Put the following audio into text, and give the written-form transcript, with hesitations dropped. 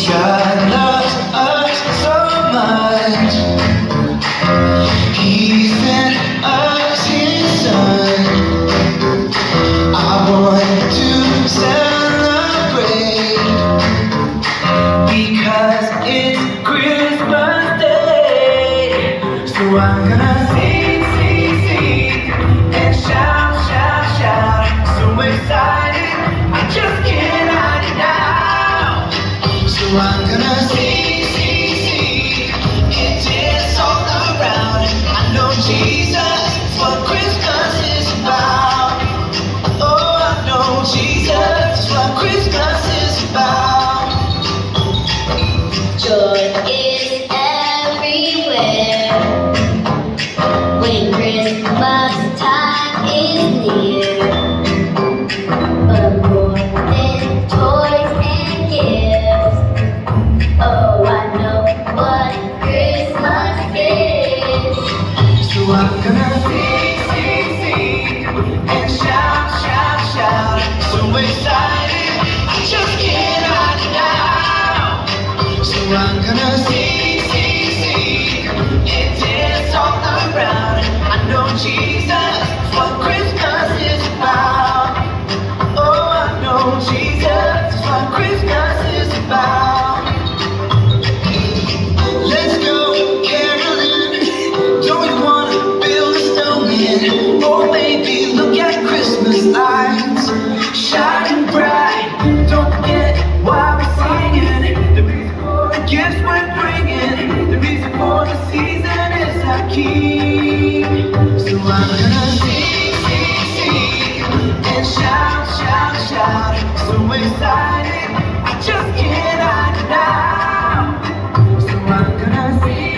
God loves us so much, He sent us His Son. I want to celebrate because it's Christmas Day. So I'm gonna sing, sing, sing and shout, shout, shout. So excited, I just can't hide it now. So I'm gonna sing, sing, sing and dance all around. I know Jesus is what Christmas is about. Oh, I know Jesus is what Christmas is about. Joy is everywhere when Christmas time is near. But more than toys and gifts, oh, I know what Christmas is. So I'm gonna sing, sing, sing and shout, shout, shout. So excited, I just can't hide it now. So I'm gonna sing, sing, sing and dance all around. I know Jesus is what Christmas is about. Oh, I know Jesus is what Christmas is about. Let's go caroling. Don't you wanna build a snowman? Or maybe look at Christmas lights shining bright. Don't forget why we're singing. The reason for the gifts we're bringing. The reason for the season is our King. So I'm gonna sing, sing, sing and shout, shout, shout. So excited, I just can't hide it now. So I'm gonna sing.